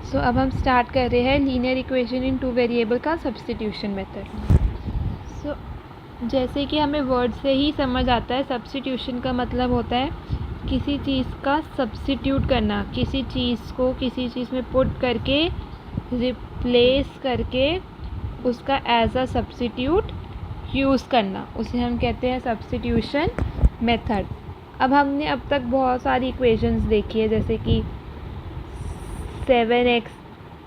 सो अब हम स्टार्ट कर रहे हैं लीनियर इक्वेशन इन टू वेरिएबल का सब्स्टिट्यूशन मेथड। सो जैसे कि हमें वर्ड से ही समझ आता है, सब्स्टिट्यूशन का मतलब होता है किसी चीज़ का सब्स्टिट्यूट करना, किसी चीज़ को किसी चीज़ में पुट करके रिप्लेस करके उसका एज अ सब्स्टिट्यूट यूज़ करना, उसे हम कहते हैं सब्स्टिट्यूशन मेथड। अब हमने अब तक बहुत सारी इक्वेशंस देखी है, जैसे कि 7x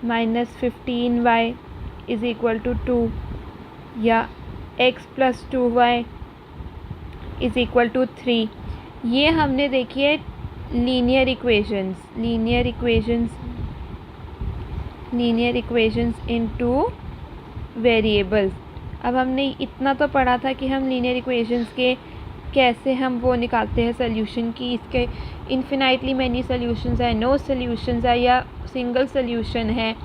minus 15y is equal to 2 या x प्लस 2y इज़ इक्वल टू 3। ये हमने देखी है linear equations in two variables. अब हमने इतना तो पढ़ा था कि हम लीनियर इक्वेशंस के कैसे हम वो निकालते हैं सोल्यूशन की, इसके इन्फिनाइटली मैनी सोल्यूशंस है, नो सोल्यूशंस है या सिंगल सोल्यूशन है,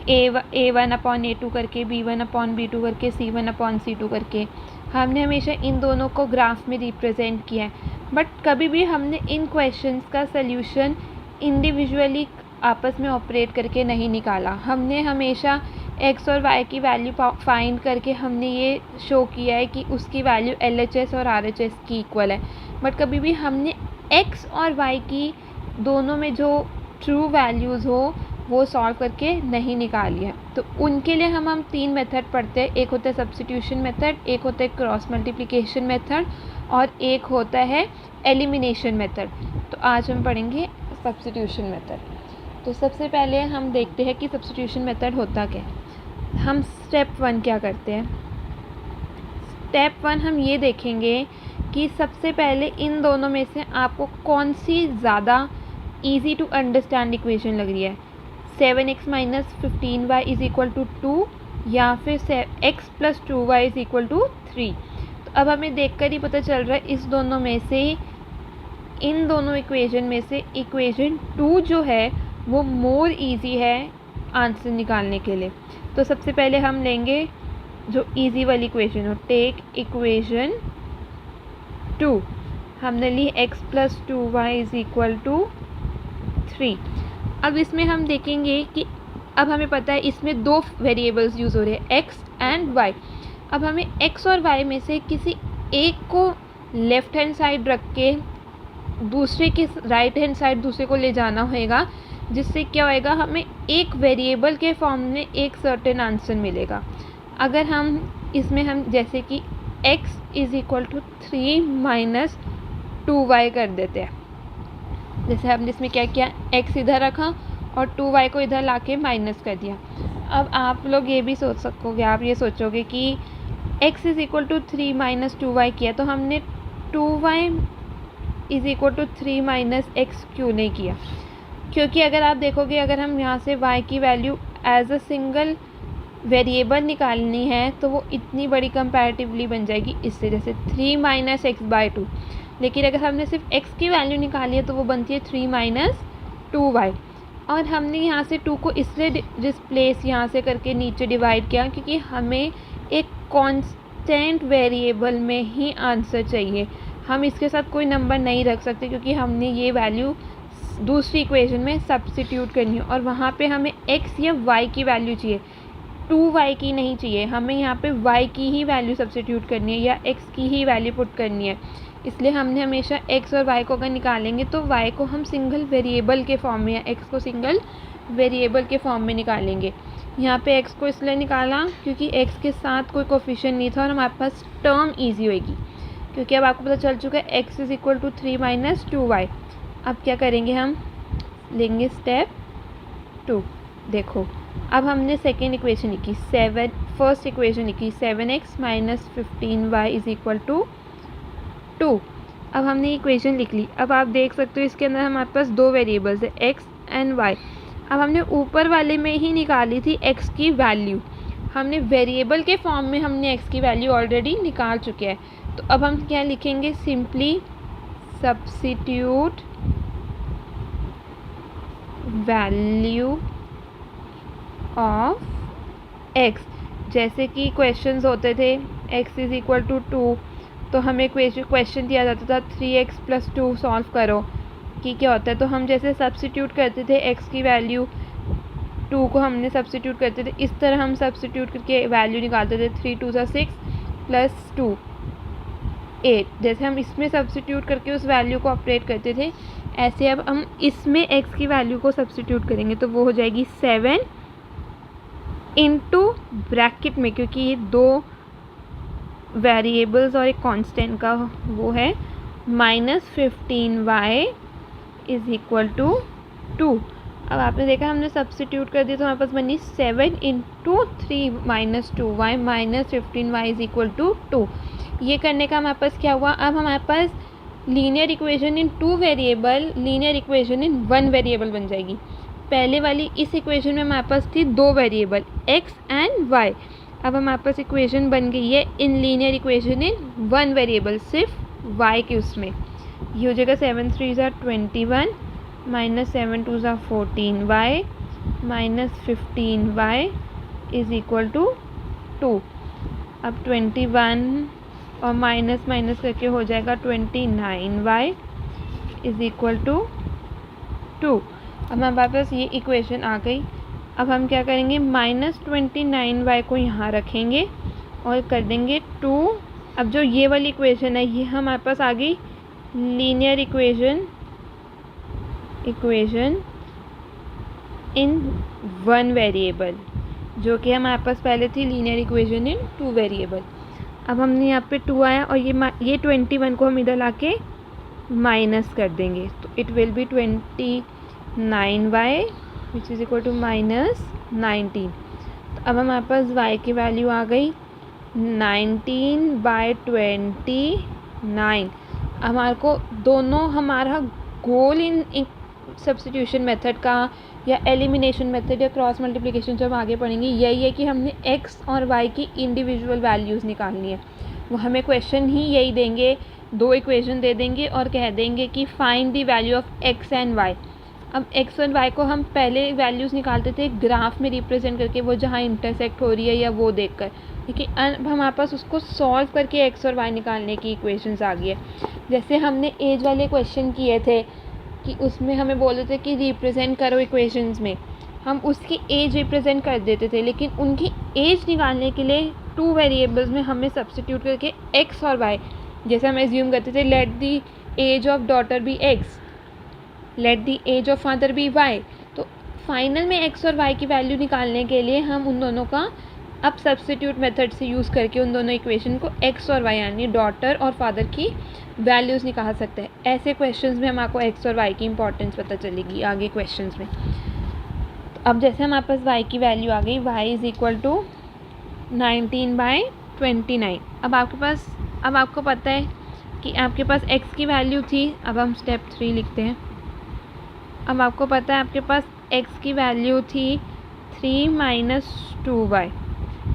a1/a2 करके, b1/b2 करके, c1/c2 करके। हमने हमेशा इन दोनों को ग्राफ में रिप्रेजेंट किया है, बट कभी भी हमने इन क्वेश्चंस का सोल्यूशन इंडिविजुअली आपस में ऑपरेट करके नहीं निकाला। हमने हमेशा x और y की वैल्यू फाइंड करके हमने ये शो किया है कि उसकी वैल्यू LHS और RHS की इक्वल है, बट कभी भी हमने x और y की दोनों में जो ट्रू वैल्यूज़ हो वो सॉल्व करके नहीं निकाली है। तो उनके लिए हम 3 मेथड पढ़ते हैं। एक होता है सब्स्टिट्यूशन मेथड, एक होता है क्रॉस मल्टीप्लिकेशन मेथड और एक होता है एलिमिनेशन मेथड। तो आज हम पढ़ेंगे सब्स्टिट्यूशन मेथड। तो सबसे पहले हम देखते हैं कि सब्स्टिट्यूशन मेथड होता क्या है। हम स्टेप 1 क्या करते हैं। स्टेप 1 हम ये देखेंगे कि सबसे पहले इन दोनों में से आपको कौन सी ज़्यादा ईजी टू अंडरस्टैंड इक्वेशन लग रही है, 7x minus 15y is equal to 2 या फिर x प्लस 2y इज़ इक्वल टू 3। तो अब हमें देखकर ही पता चल रहा है इस दोनों में से, इन दोनों इक्वेशन में से इक्वेशन 2 जो है वो मोर इजी है आंसर निकालने के लिए। तो सबसे पहले हम लेंगे जो इजी वाली इक्वेशन हो, टेक इक्वेशन 2। हमने ली x प्लस 2y इज़ इक्वल टू 3। अब इसमें हम देखेंगे कि अब हमें पता है इसमें 2 वेरिएबल्स यूज़ हो रहे हैं, x एंड y। अब हमें x और y में से किसी एक को लेफ़्ट हैंड साइड रख के दूसरे के राइट हैंड साइड दूसरे को ले जाना होगा, जिससे क्या होएगा, हमें एक वेरिएबल के फॉर्म में एक सर्टेन आंसर मिलेगा। अगर हम इसमें हम जैसे कि x is equal to 3 minus 2y कर देते हैं। जैसे हमने इसमें क्या किया, x इधर रखा और 2y को इधर लाके माइनस कर दिया। अब आप लोग ये भी सोच सकोगे, आप ये सोचोगे कि x is equal to 3 minus 2y किया, तो हमने 2y is equal to 3 minus x क्यों नहीं किया। क्योंकि अगर आप देखोगे, अगर हम यहाँ से y की value as a single variable निकालनी है तो वो इतनी बड़ी कंपैरेटिवली बन जाएगी इससे, जैसे 3 माइनस एक्स बाई 2। लेकिन अगर हमने सिर्फ x की वैल्यू निकाली है तो वो बनती है 3 माइनस 2y। और हमने यहाँ से 2 को इसलिए डिस्प्लेस यहाँ से करके नीचे डिवाइड किया क्योंकि हमें एक कांस्टेंट वेरिएबल में ही आंसर चाहिए। हम इसके साथ कोई नंबर नहीं रख सकते क्योंकि हमने ये वैल्यू दूसरी इक्वेशन में सब्स्टिट्यूट करनी है और वहाँ पे हमें x या y की वैल्यू चाहिए, 2y की नहीं चाहिए। हमें यहाँ पे y की ही वैल्यू सब्स्टिट्यूट करनी है या x की ही वैल्यू पुट करनी है। इसलिए हमने हमेशा x और y को अगर निकालेंगे तो y को हम सिंगल वेरिएबल के फॉर्म में या x को सिंगल वेरिएबल के फॉर्म में निकालेंगे। यहाँ पे x को इसलिए निकाला क्योंकि x के साथ कोई कोफिशिएंट नहीं था और हमारे पास टर्म ईजी होगी, क्योंकि अब आपको पता चल चुका है x is equal to 3 minus 2y। अब क्या करेंगे, हम लेंगे स्टेप 2। देखो अब हमने सेकेंड इक्वेशन लिखी, फर्स्ट इक्वेशन लिखी 7x minus 15y is equal to 2। अब हमने इक्वेशन लिख ली। अब आप देख सकते हो इसके अंदर हमारे पास 2 वेरिएबल्स है, x एंड y। अब हमने ऊपर वाले में ही निकाली थी x की वैल्यू, हमने वेरिएबल के फॉर्म में हमने x की वैल्यू ऑलरेडी निकाल चुके हैं। तो अब हम क्या लिखेंगे, simply substitute value of x। जैसे कि क्वेश्चंस होते थे x इज़ इक्वल टू 2, तो हमें क्वेश्चन दिया जाता था 3x प्लस 2 सॉल्व करो कि क्या होता है। तो हम जैसे सब्स्टिट्यूट करते थे x की वैल्यू 2 को हमने सब्स्टिट्यूट करते थे, इस तरह हम सब्स्टिट्यूट करके वैल्यू निकालते थे। 3 2 ज़ा 6 + 2 8। जैसे हम इसमें सब्स्टिट्यूट करके उस वैल्यू को ऑपरेट करते थे, ऐसे अब हम इसमें x की वैल्यू को सब्स्टिट्यूट करेंगे तो वो हो जाएगी 7 इंटू ब्रैकेट में, क्योंकि ये 2 वेरिएबल्स और एक कांस्टेंट का वो है, -15y = 2। अब आपने देखा हमने सब्स्टिट्यूट कर दिया तो हमारे पास बनी 7 इंटू 3 - 2y -15y = 2। ये करने का हमारे पास क्या हुआ, अब हमारे पास linear equation in 2 variable linear equation in 1 variable बन जाएगी। पहले वाली इस इक्वेशन में हमारे पास थी 2 वेरिएबल x एंड y। अब हमारे पास इक्वेशन बन गई है in linear equation in 1 variable, सिर्फ y के उसमें। ये हो जाएगा 7 3 ज़ा 21 -7 2 ज़ा 14y -15y = 2। अब 21 और माइनस माइनस करके हो जाएगा 29y = 2। अब हमारे पास ये इक्वेशन आ गई। अब हम क्या करेंगे, -29y को यहाँ रखेंगे और कर देंगे 2। अब जो ये वाली इक्वेशन है ये हमारे पास आ गई लीनियर इक्वेशन इन 1 वेरिएबल, जो कि हमारे पास पहले थी लीनियर इक्वेशन इन 2 वेरिएबल। अब हमने यहाँ पे 2 आया और ये 21 को हम इधर लाके माइनस कर देंगे तो इट विल बी 29y = -19। तो अब हमारे पास y की वैल्यू आ गई 19/29। हमारे को दोनों हमारा गोल इन सब्स्टिट्यूशन मेथड का या एलिमिनेशन मेथड या क्रॉस मल्टीप्लिकेशन जब आगे पढ़ेंगे यही है कि हमने x और y की इंडिविजुअल वैल्यूज़ निकालनी है। वो हमें क्वेश्चन ही यही देंगे, 2 इक्वेशन दे देंगे और कह देंगे कि find the value of x and y। अब x और y को हम पहले वैल्यूज़ निकालते थे ग्राफ में रिप्रेजेंट करके, वो जहाँ इंटरसेक्ट हो रही है या वो देखकर, लेकिन अब हमारे पास उसको सॉल्व करके x और y निकालने की इक्वेशंस आ गई है। जैसे हमने एज वाले क्वेश्चन किए थे कि उसमें हमें बोलते थे कि रिप्रेजेंट करो इक्वेशंस में, हम उसकी एज रिप्रेजेंट कर देते थे, लेकिन उनकी एज निकालने के लिए 2 वेरिएबल्स में हमें सब्स्टिट्यूट करके x और y, जैसे हम एज्यूम करते थे let the age of daughter be x, let the age of father be y। तो फाइनल में x और y की वैल्यू निकालने के लिए हम उन दोनों का अब सब्स्टिट्यूट मेथड से यूज़ करके उन दोनों इक्वेशन को x और y यानी डॉटर और फादर की वैल्यूज़ निकाल सकते हैं। ऐसे क्वेश्चंस में हमारे को x और y की इंपॉर्टेंस पता चलेगी आगे क्वेश्चंस में। तो अब जैसे हमारे पास y की वैल्यू आ गई, y = 19/29। अब आपको पता है कि आपके पास x की वैल्यू थी। अब हम स्टेप 3 लिखते हैं। अब आपको पता है आपके पास x की वैल्यू थी 3 - 2y,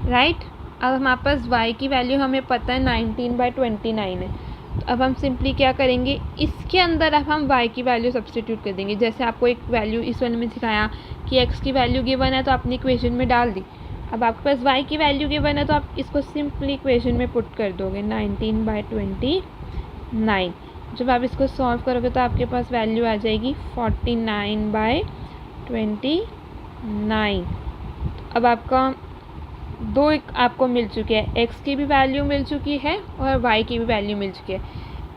राइट। अब हमारे पास y की वैल्यू हमें पता है 19/29 है। तो अब हम सिंपली क्या करेंगे, इसके अंदर अब हम y की वैल्यू सब्स्टिट्यूट कर देंगे। जैसे आपको एक वैल्यू इस वाले में सिखाया कि x की वैल्यू गिवन है तो आपने इक्वेशन में डाल दी। अब आपके पास y की वैल्यू गिवन है तो आप इसको सिंपली इक्वेशन में पुट कर दोगे 19/29। जब आप इसको सॉल्व करोगे तो आपके पास वैल्यू आ जाएगी 49/29। अब आपका 2 आपको मिल चुके हैं, x की भी वैल्यू मिल चुकी है और y की भी वैल्यू मिल चुकी है।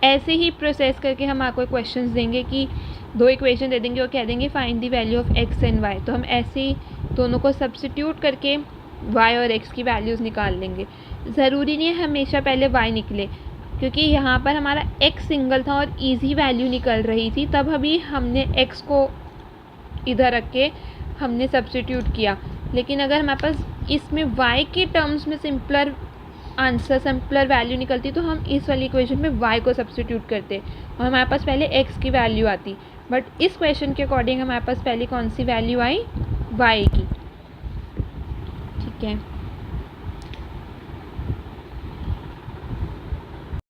ऐसे ही प्रोसेस करके हम आपको क्वेश्चंस देंगे कि 2 इक्वेशन दे देंगे और कह देंगे find the value of x and y। तो हम ऐसे ही दोनों को सब्स्टिट्यूट करके y और x की वैल्यूज़ निकाल लेंगे। ज़रूरी नहीं है हमेशा पहले y निकले, क्योंकि यहाँ पर हमारा x सिंगल था और ईजी वैल्यू निकल रही थी, तब अभी हमने x को इधर रख के हमने सब्स्टिट्यूट किया। लेकिन अगर हमारे पास इसमें y के टर्म्स में सिंपलर वैल्यू निकलती तो हम इस वाली इक्वेशन में y को सब्स्टिट्यूट करते और हमारे पास पहले x की वैल्यू आती। बट इस क्वेश्चन के अकॉर्डिंग हमारे पास पहले कौन सी वैल्यू आई, y की। ठीक है।